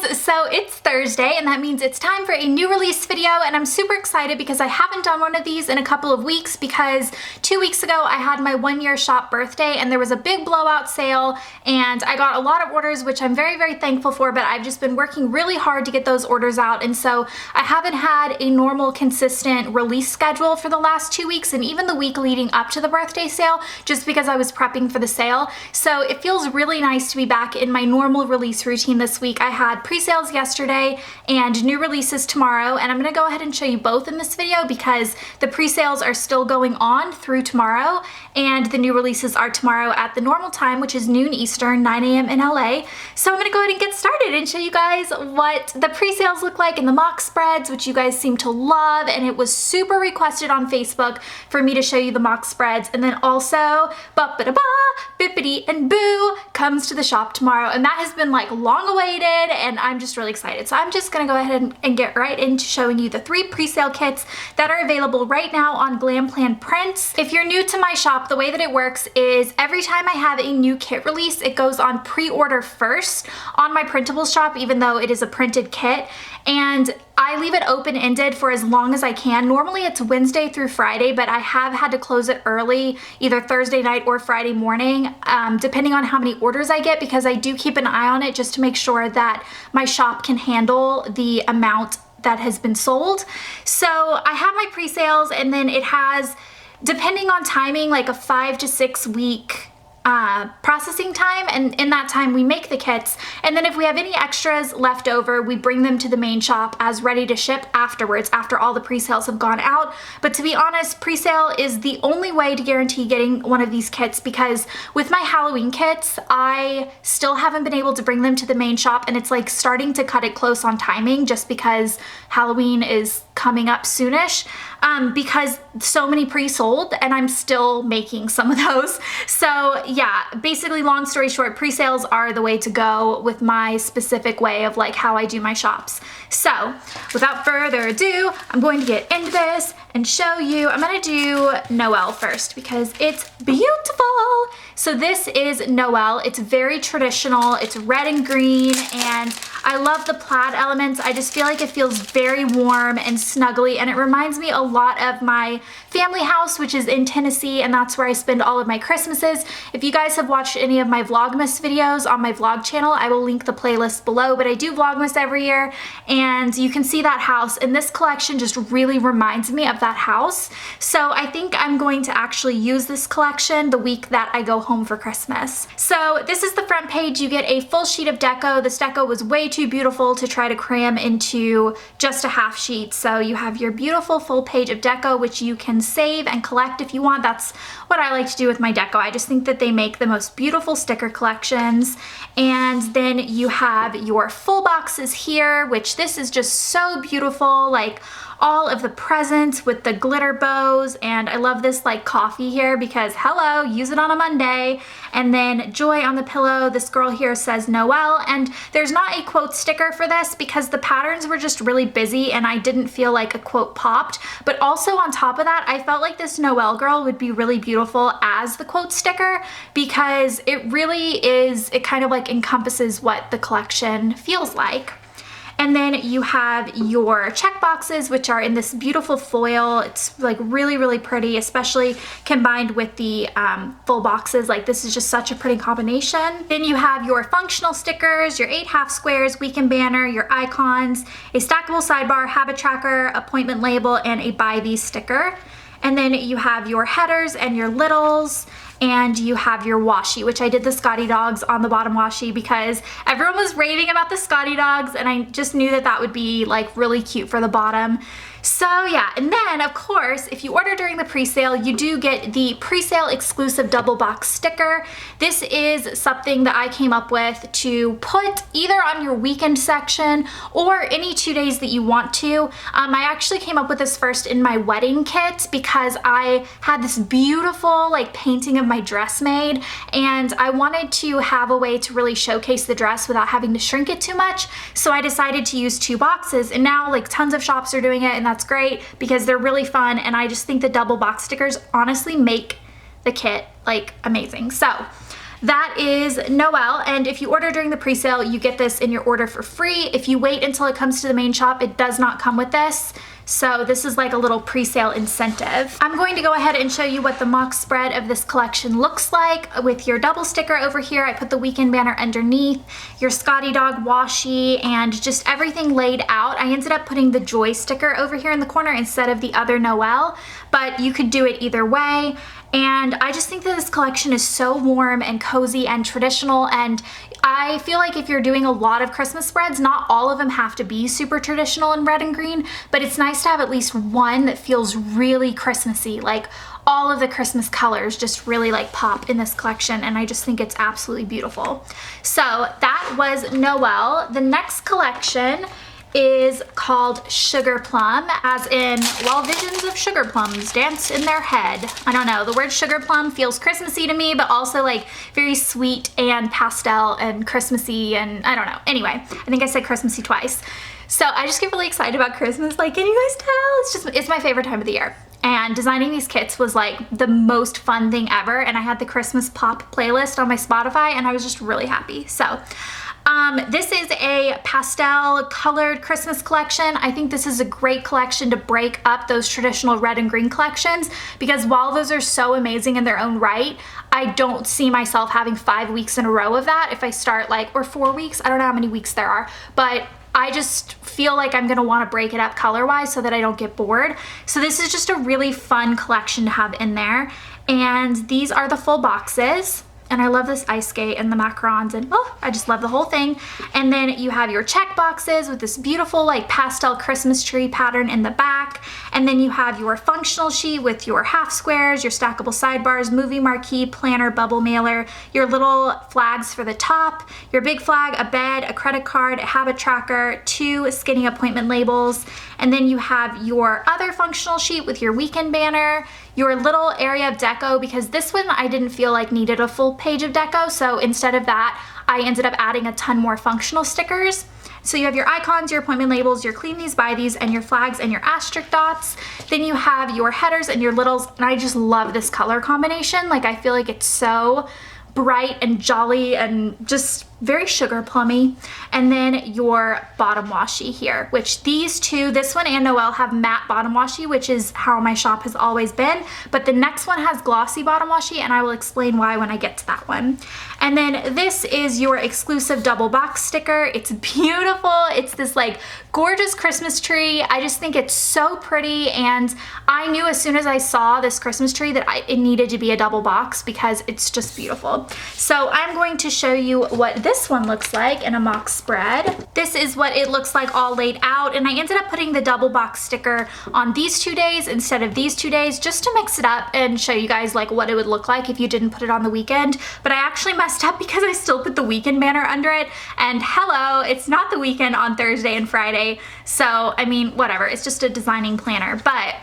guys, so it's Thursday and that means it's time for a new release video, and I'm super excited because I haven't done one of these in a couple of weeks because 2 weeks ago I had my 1-year shop birthday and there was a big blowout sale and I got a lot of orders, which I'm very, very thankful for, but I've just been working really hard to get those orders out, and so I haven't had a normal consistent release schedule for the last 2 weeks and even the week leading up to the birthday sale, just because I was prepping for the sale. So it feels really nice to be back in my normal release routine this week. I had pre-sales yesterday and new releases tomorrow, and I'm gonna go ahead and show you both in this video because the pre-sales are still going on through tomorrow and the new releases are tomorrow at the normal time, which is noon Eastern, 9 a.m. in LA. So I'm gonna go ahead and get started and show you guys what the pre-sales look like in the mock spreads, which you guys seem to love, and it was super requested on Facebook for me to show you the mock spreads. And then also, ba-ba-da-ba, Bippity and Boo comes to the shop tomorrow, and that has been like long awaited and I'm just really excited. So I'm just gonna go ahead and get right into showing you the 3 pre-sale kits that are available right now on Glam Prints. If you're new to my shop, the way that it works is every time I have a new kit release, it goes on pre-order first on my printable shop, even though it is a printed kit, and I leave it open-ended for as long as I can. Normally it's Wednesday through Friday, but I have had to close it early, either Thursday night or Friday morning, depending on how many orders I get, because I do keep an eye on it just to make sure that my shop can handle the amount that has been sold. So I have my pre-sales, and then it has, depending on timing, like a 5 to 6 week processing time, and in that time we make the kits, and then if we have any extras left over, we bring them to the main shop as ready to ship afterwards, after all the pre-sales have gone out. But to be honest, pre-sale is the only way to guarantee getting one of these kits, because with my Halloween kits, I still haven't been able to bring them to the main shop, and it's like starting to cut it close on timing just because Halloween is coming up soonish, because so many pre-sold and I'm still making some of those. So yeah, basically long story short, pre-sales are the way to go with my specific way of like how I do my shops. So without further ado, I'm going to get into this and show you. I'm gonna do Noel first because it's beautiful. So this is Noel. It's very traditional. It's red and green, and I love the plaid elements. I just feel like it feels very warm and snuggly, and it reminds me a lot of my family house, which is in Tennessee, and that's where I spend all of my Christmases. If you guys have watched any of my Vlogmas videos on my vlog channel, I will link the playlist below, but I do Vlogmas every year, and you can see that house, and this collection just really reminds me of that house. So I think I'm going to actually use this collection the week that I go home for Christmas. So this is the front page. You get a full sheet of deco. This deco was way too beautiful to try to cram into just a half sheet. So you have your beautiful full page of deco, which you can save and collect if you want. That's what I like to do with my deco. I just think that they make the most beautiful sticker collections. And then you have your full boxes here, which this is just so beautiful, like all of the presents with the glitter bows, and I love this like coffee here because hello, use it on a Monday. And then joy on the pillow. This girl here says Noel, and there's not a quote sticker for this because the patterns were just really busy and I didn't feel like a quote popped. But also on top of that, I felt like this Noel girl would be really beautiful as the quote sticker because it really is, it kind of like encompasses what the collection feels like. And then you have your check boxes, which are in this beautiful foil. It's like really, really pretty, especially combined with the full boxes. Like this is just such a pretty combination. Then you have your functional stickers, your 8 half squares, weekend banner, your icons, a stackable sidebar, habit tracker, appointment label, and a buy these sticker. And then you have your headers and your littles, and you have your washi, which I did the Scotty dogs on the bottom washi because everyone was raving about the Scotty dogs, and I just knew that that would be like really cute for the bottom. So yeah, and then of course, if you order during the pre-sale, you do get the pre-sale exclusive double box sticker. This is something that I came up with to put either on your weekend section or any 2 days that you want to. I actually came up with this first in my wedding kit because I had this beautiful like painting of my dress made, and I wanted to have a way to really showcase the dress without having to shrink it too much. So I decided to use 2 boxes, and now like tons of shops are doing it, and that's great because they're really fun, and I just think the double box stickers honestly make the kit like amazing. So that is Noel, and if you order during the pre-sale, you get this in your order for free. If you wait until it comes to the main shop, it does not come with this. So this is like a little pre-sale incentive. I'm going to go ahead and show you what the mock spread of this collection looks like with your double sticker over here. I put the weekend banner underneath, your Scotty Dog washi, and just everything laid out. I ended up putting the Joy sticker over here in the corner instead of the other Noel, but you could do it either way. And I just think that this collection is so warm and cozy and traditional, and I feel like if you're doing a lot of Christmas spreads, not all of them have to be super traditional in red and green, but it's nice to have at least one that feels really Christmassy. Like all of the Christmas colors just really like pop in this collection, and I just think it's absolutely beautiful. So that was Noel. The next collection is called Sugar Plum, as in, while visions of sugar plums dance in their head. I don't know, the word sugar plum feels Christmassy to me, but also like very sweet and pastel and Christmassy, and I don't know. Anyway, I think I said Christmassy twice. So I just get really excited about Christmas. Like, can you guys tell? It's my favorite time of the year. And designing these kits was like the most fun thing ever. And I had the Christmas pop playlist on my Spotify, and I was just really happy. So this is a pastel colored Christmas collection. I think this is a great collection to break up those traditional red and green collections, because while those are so amazing in their own right, I don't see myself having 5 weeks in a row of that if I start like, or 4 weeks, I don't know how many weeks there are, but I just feel like I'm gonna wanna break it up color-wise so that I don't get bored. So this is just a really fun collection to have in there. And these are the full boxes. And I love this ice skate and the macarons, and oh, I just love the whole thing. And then you have your check boxes with this beautiful like pastel Christmas tree pattern in the back. And then you have your functional sheet with your half squares, your stackable sidebars, movie marquee, planner, bubble mailer, your little flags for the top, your big flag, a bed, a credit card, a habit tracker, 2 skinny appointment labels. And then you have your other functional sheet with your weekend banner, your little area of deco, because this one I didn't feel like needed a full page of deco, so instead of that, I ended up adding a ton more functional stickers. So you have your icons, your appointment labels, your clean these, buy these, and your flags and your asterisk dots. Then you have your headers and your littles, and I just love this color combination. Like, I feel like it's so bright and jolly and just very sugar plummy. And then your bottom washi here, which these two, this one and Noel, have matte bottom washi, which is how my shop has always been, but the next one has glossy bottom washi, and I will explain why when I get to that one. And then this is your exclusive double box sticker. It's beautiful. It's this like gorgeous Christmas tree. I just think it's so pretty, and I knew as soon as I saw this Christmas tree that it needed to be a double box because it's just beautiful. So I'm going to show you what this one looks like in a mock spread. This is what it looks like all laid out, and I ended up putting the double box sticker on these 2 days instead of these 2 days just to mix it up and show you guys like what it would look like if you didn't put it on the weekend. But I actually messed up because I still put the weekend banner under it, and hello, it's not the weekend on Thursday and Friday. So I mean, whatever, it's just a designing planner. But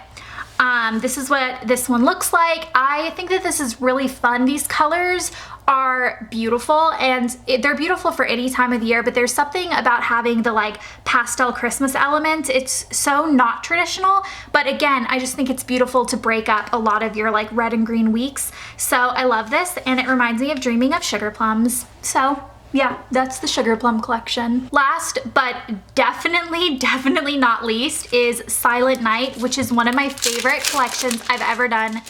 this is what this one looks like. I think that this is really fun. These colors are beautiful, and they're beautiful for any time of the year, but there's something about having the like pastel Christmas element. It's so not traditional, but again, I just think it's beautiful to break up a lot of your like red and green weeks. So I love this, and it reminds me of dreaming of sugar plums. So yeah, that's the Sugar Plum collection. Last, but definitely not least, is Silent Night, which is one of my favorite collections I've ever done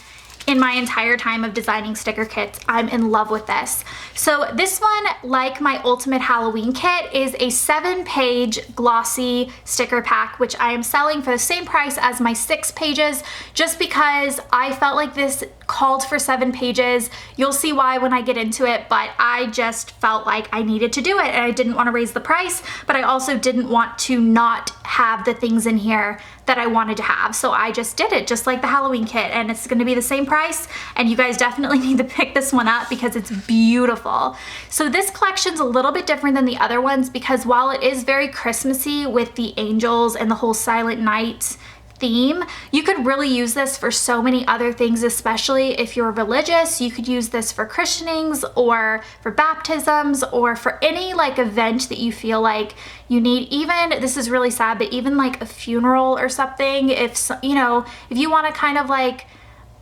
in my entire time of designing sticker kits. I'm in love with this. So this one, like my Ultimate Halloween kit, is a 7-page glossy sticker pack, which I am selling for the same price as my 6 pages, just because I felt like this called for 7 pages. You'll see why when I get into it, but I just felt like I needed to do it, and I didn't want to raise the price, but I also didn't want to not have the things in here that I wanted to have. So I just did it just like the Halloween kit, and it's gonna be the same price, and you guys definitely need to pick this one up because it's beautiful. So this collection's a little bit different than the other ones because while it is very Christmassy with the angels and the whole Silent Night theme, you could really use this for so many other things, especially if you're religious. You could use this for christenings or for baptisms or for any like event that you feel like you need. Even, this is really sad, but even like a funeral or something, if you know, if you want to kind of like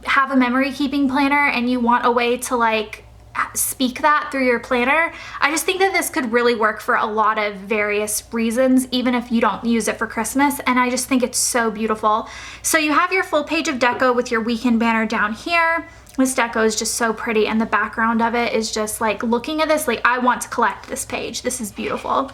have a memory keeping planner and you want a way to like speak that through your planner. I just think that this could really work for a lot of various reasons, even if you don't use it for Christmas, and I just think it's so beautiful. So you have your full page of deco with your weekend banner down here. This deco is just so pretty, and the background of it is just like, looking at this, like I want to collect this page. This is beautiful.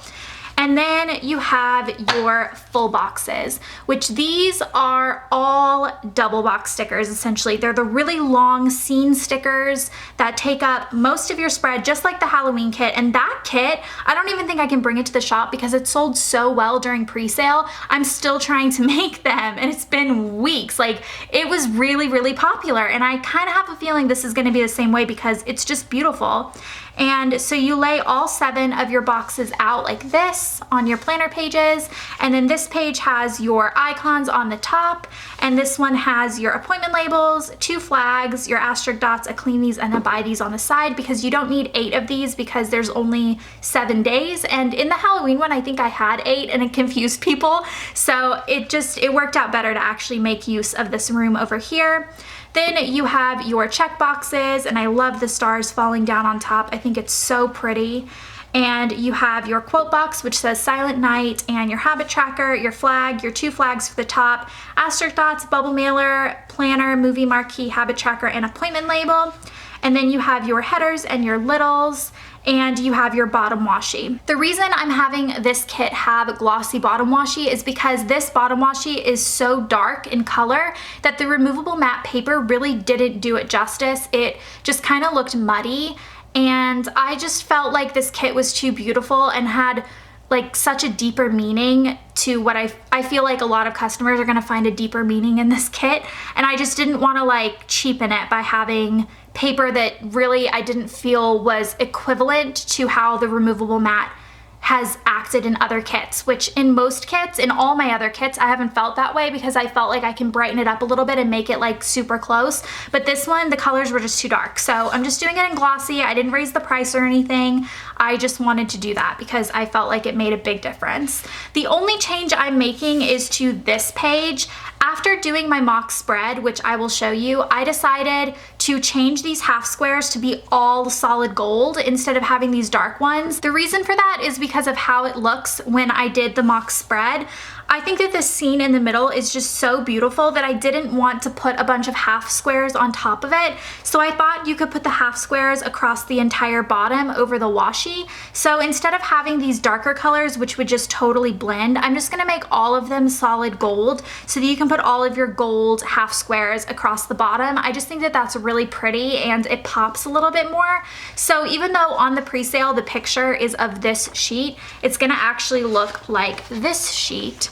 And then you have your full boxes, which these are all double box stickers essentially. They're the really long scene stickers that take up most of your spread, just like the Halloween kit. And that kit, I don't even think I can bring it to the shop because it sold so well during pre-sale. I'm still trying to make them, and it's been weeks. Like, it was really, really popular, and I kind of have a feeling this is going to be the same way because it's just beautiful. And so you lay all 7 of your boxes out like this on your planner pages, and then this page has your icons on the top, and this one has your appointment labels, 2 flags, your asterisk dots, a clean these and a buy these on the side, because you don't need 8 of these because there's only 7 days. And in the Halloween one, I think I had 8 and it confused people. So it worked out better to actually make use of this room over here. Then you have your check boxes, and I love the stars falling down on top. I think it's so pretty. And you have your quote box, which says Silent Night, and your habit tracker, your flag, your 2 flags for the top, asterisk dots, bubble mailer, planner, movie marquee, habit tracker, and appointment label. And then you have your headers and your littles, and you have your bottom washi. The reason I'm having this kit have glossy bottom washi is because this bottom washi is so dark in color that the removable matte paper really didn't do it justice. It just kind of looked muddy, and I just felt like this kit was too beautiful and had like such a deeper meaning to what I feel like a lot of customers are gonna find a deeper meaning in this kit, and I just didn't want to like cheapen it by having paper that really I didn't feel was equivalent to how the removable matte has acted in other kits, which in most kits, in all my other kits, I haven't felt that way because I felt like I can brighten it up a little bit and make it like super close. But this one, the colors were just too dark. So I'm just doing it in glossy. I didn't raise the price or anything. I just wanted to do that because I felt like it made a big difference. The only change I'm making is to this page. After doing my mock spread, which I will show you, I decided to change these half squares to be all solid gold instead of having these dark ones. The reason for that is because of how it looks when I did the mock spread. I think that this scene in the middle is just so beautiful that I didn't want to put a bunch of half squares on top of it. So I thought you could put the half squares across the entire bottom over the washi. So instead of having these darker colors, which would just totally blend, I'm just gonna make all of them solid gold so that you can put all of your gold half squares across the bottom. I just think that that's really pretty and it pops a little bit more. So even though on the pre-sale the picture is of this sheet, it's gonna actually look like this sheet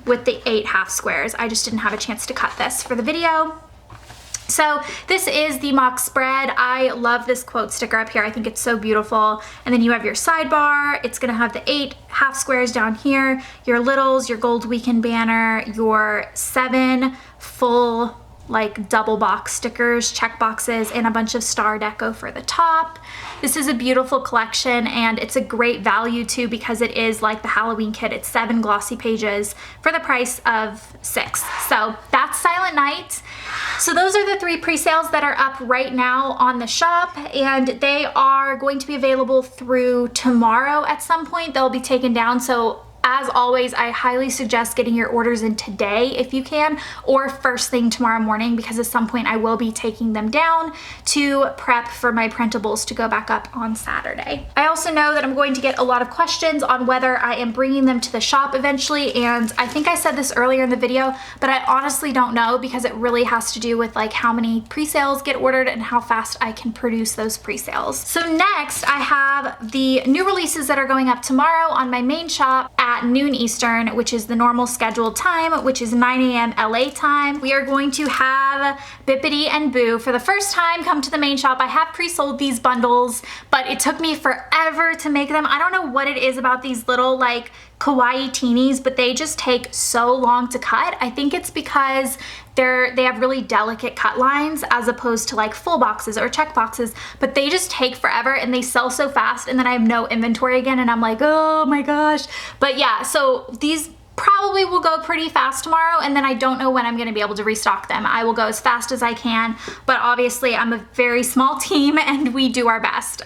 with the 8 half squares. I just didn't have a chance to cut this for the video. So this is the mock spread. I love this quote sticker up here. I think it's so beautiful. And then you have your sidebar. It's gonna have the 8 half squares down here, your littles, your gold weekend banner, your 7 full like double box stickers, check boxes, and a bunch of star deco for the top. This is a beautiful collection, and it's a great value too because it is like the Halloween kit. It's 7 glossy pages for the price of 6. So that's Silent Night. So those are the 3 pre-sales that are up right now on the shop, and they are going to be available through tomorrow at some point. They'll be taken down. So as always, I highly suggest getting your orders in today if you can, or first thing tomorrow morning, because at some point I will be taking them down to prep for my printables to go back up on Saturday. I also know that I'm going to get a lot of questions on whether I am bringing them to the shop eventually, and I think I said this earlier in the video, but I honestly don't know because it really has to do with like how many pre-sales get ordered and how fast I can produce those pre-sales. So next I have the new releases that are going up tomorrow on my main shop at noon Eastern, which is the normal scheduled time, which is 9 a.m. LA time. We are going to have Bippity and Boo for the first time come to the main shop. I have pre-sold these bundles, but it took me forever to make them. I don't know what it is about these little like kawaii teenies, but they just take so long to cut. I think it's because they have really delicate cut lines as opposed to like full boxes or check boxes, but they just take forever and they sell so fast, and then I have no inventory again and I'm like, oh my gosh. But yeah, so these probably will go pretty fast tomorrow, and then I don't know when I'm going to be able to restock them. I will go as fast as I can, but obviously I'm a very small team and we do our best.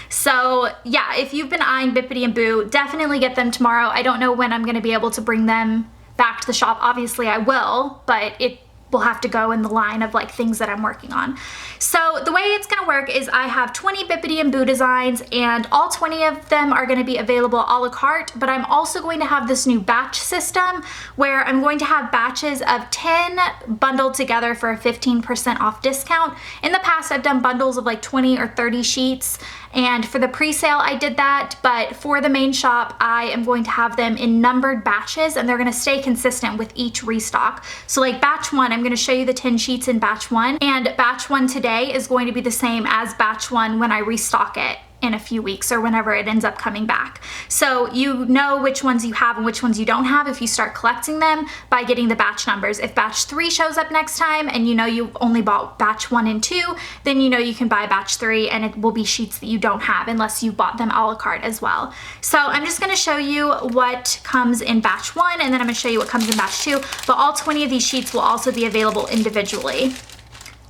So yeah, if you've been eyeing Bippity and Boo, definitely get them tomorrow. I don't know when I'm going to be able to bring them back to the shop. Obviously I will, but it will have to go in the line of like things that I'm working on. So the way it's gonna work is I have 20 Bippity and Boo designs, and all 20 of them are gonna be available a la carte, but I'm also going to have this new batch system where I'm going to have batches of 10 bundled together for a 15% off discount. In the past, I've done bundles of like 20 or 30 sheets, and for the pre-sale I did that, but for the main shop I am going to have them in numbered batches, and they're gonna stay consistent with each restock. So like batch 1, I'm gonna show you the 10 sheets in batch 1, and batch 1 today is going to be the same as batch 1 when I restock it in a few weeks or whenever it ends up coming back. So you know which ones you have and which ones you don't have if you start collecting them by getting the batch numbers. If batch 3 shows up next time and you know you only bought batch 1 and 2, then you know you can buy batch 3 and it will be sheets that you don't have unless you bought them a la carte as well. So I'm just gonna show you what comes in batch 1, and then I'm gonna show you what comes in batch 2, but all 20 of these sheets will also be available individually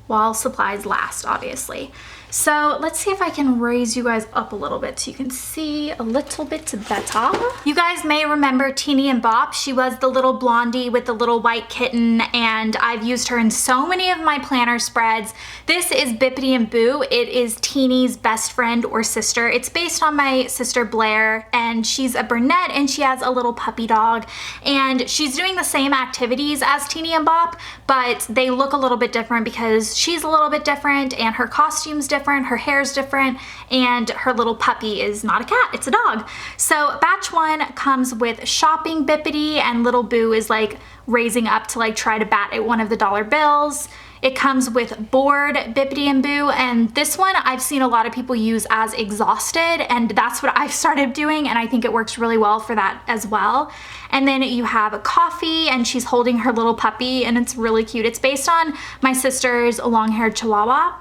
while supplies last, obviously. So let's see if I can raise you guys up a little bit so you can see a little bit better. You guys may remember Teeny and Bop. She was the little blondie with the little white kitten, and I've used her in so many of my planner spreads. This is Bippity and Boo. It is Teeny's best friend or sister. It's based on my sister Blair, and she's a brunette and she has a little puppy dog, and she's doing the same activities as Teeny and Bop, but they look a little bit different because she's a little bit different and her costume's different, her hair's different, and her little puppy is not a cat, it's a dog. So batch 1 comes with shopping Bippity, and little Boo is like raising up to like try to bat at one of the dollar bills. It comes with bored Bippity and Boo, and this one I've seen a lot of people use as exhausted, and that's what I've started doing, and I think it works really well for that as well. And then you have a coffee, and she's holding her little puppy, and it's really cute. It's based on my sister's long-haired Chihuahua.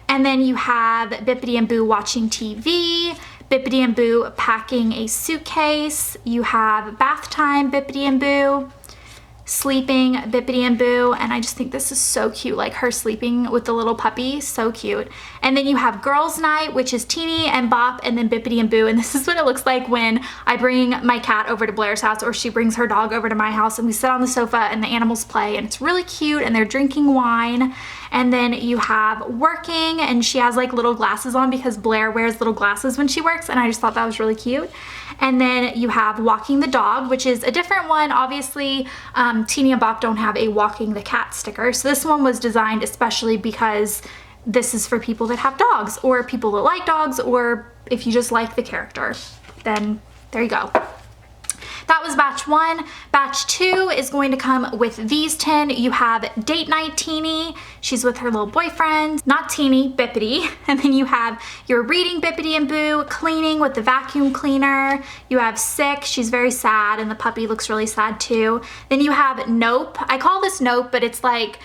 And then you have Bippity and Boo watching TV, Bippity and Boo packing a suitcase, you have bath time Bippity and Boo, sleeping Bippity and Boo, and I just think this is so cute, like her sleeping with the little puppy, so cute. And then you have girls night, which is Teeny and Bop and then Bippity and Boo, and this is what it looks like when I bring my cat over to Blair's house or she brings her dog over to my house, and we sit on the sofa and the animals play, and it's really cute, and they're drinking wine. And then you have working, and she has like little glasses on because Blair wears little glasses when she works, and I just thought that was really cute. And then you have walking the dog, which is a different one. Obviously, Teeny and Bop don't have a walking the cat sticker, so this one was designed especially because this is for people that have dogs, or people that like dogs, or if you just like the character, then there you go. That was batch 1. Batch 2 is going to come with these 10. You have date night Teeny. She's with her little boyfriend. Not Teeny, Bippity. And then you have your reading Bippity and Boo, cleaning with the vacuum cleaner. You have sick. She's very sad, and the puppy looks really sad too. Then you have nope. I call this nope, but it's like,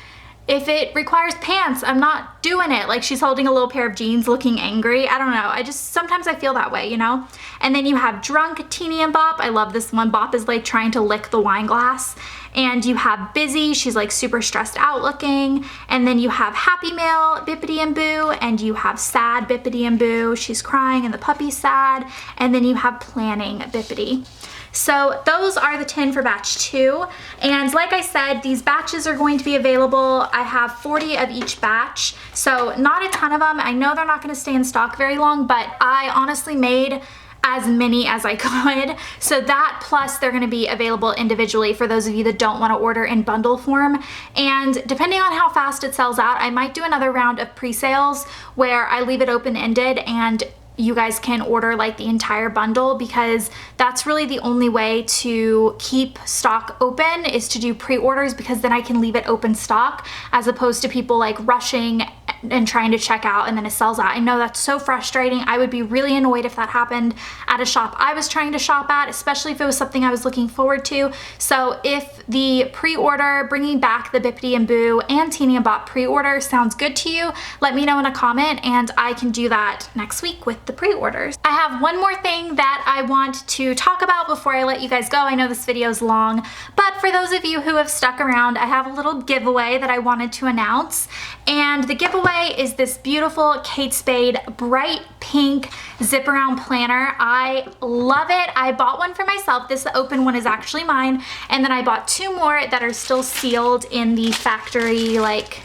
if it requires pants, I'm not doing it. Like she's holding a little pair of jeans looking angry. I don't know. Sometimes I feel that way, you know? And then you have drunk Teeny and Bop. I love this one. Bop is like trying to lick the wine glass. And you have busy. She's like super stressed out looking. And then you have happy mail Bippity and Boo. And you have sad Bippity and Boo. She's crying and the puppy's sad. And then you have planning Bippity. So those are the 10 for batch 2. And like I said, these batches are going to be available. I have 40 of each batch, so not a ton of them. I know they're not going to stay in stock very long, but I honestly made as many as I could. So that plus they're going to be available individually for those of you that don't want to order in bundle form. And depending on how fast it sells out, I might do another round of pre-sales where I leave it open-ended and you guys can order like the entire bundle, because that's really the only way to keep stock open is to do pre-orders, because then I can leave it open stock as opposed to people like rushing and trying to check out and then it sells out. I know that's so frustrating. I would be really annoyed if that happened at a shop I was trying to shop at, especially if it was something I was looking forward to. So if the pre-order, bringing back the Bippity and Boo and Teeny and Bop pre-order sounds good to you, let me know in a comment and I can do that next week with the pre-orders. I have one more thing that I want to talk about before I let you guys go. I know this video is long, but for those of you who have stuck around, I have a little giveaway that I wanted to announce. And the giveaway is this beautiful Kate Spade bright pink zip around planner. I love it. I bought one for myself. This open one is actually mine. And then I bought two more that are still sealed in the factory, like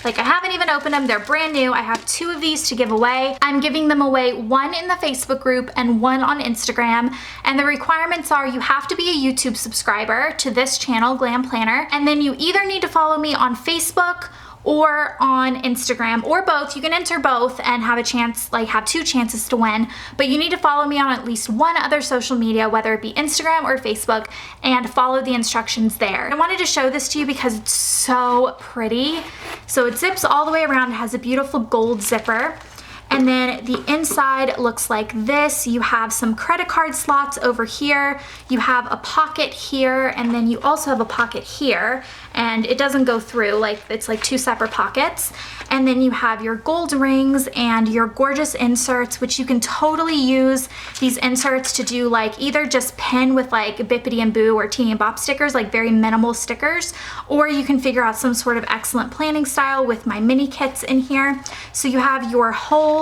I haven't even opened them. They're brand new. I have two of these to give away. I'm giving them away, one in the Facebook group and one on Instagram. And the requirements are you have to be a YouTube subscriber to this channel, Glam Planner. And then you either need to follow me on Facebook or on Instagram, or both. You can enter both and have a chance, like have two chances to win, but you need to follow me on at least one other social media, whether it be Instagram or Facebook, and follow the instructions there. I wanted to show this to you because it's so pretty. So it zips all the way around. It has a beautiful gold zipper. And then the inside looks like this. You have some credit card slots over here. You have a pocket here, and then you also have a pocket here. And it doesn't go through, like it's like two separate pockets. And then you have your gold rings and your gorgeous inserts, which you can totally use these inserts to do like either just pin with like Bippity and Boo or Teeny and Bop stickers, like very minimal stickers, or you can figure out some sort of excellent planning style with my mini kits in here. So you have your whole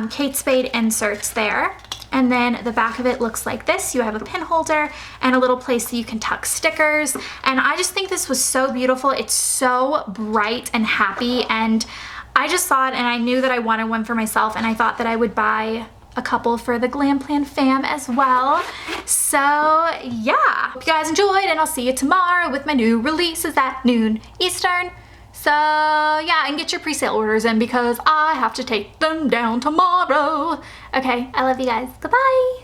Kate Spade inserts there. And then the back of it looks like this. You have a pin holder and a little place that you can tuck stickers. And I just think this was so beautiful. It's so bright and happy. And I just saw it and I knew that I wanted one for myself. And I thought that I would buy a couple for the Glam Plan fam as well. So yeah, hope you guys enjoyed and I'll see you tomorrow with my new releases at noon Eastern. So yeah, and get your pre-sale orders in because I have to take them down tomorrow. Okay, I love you guys. Goodbye.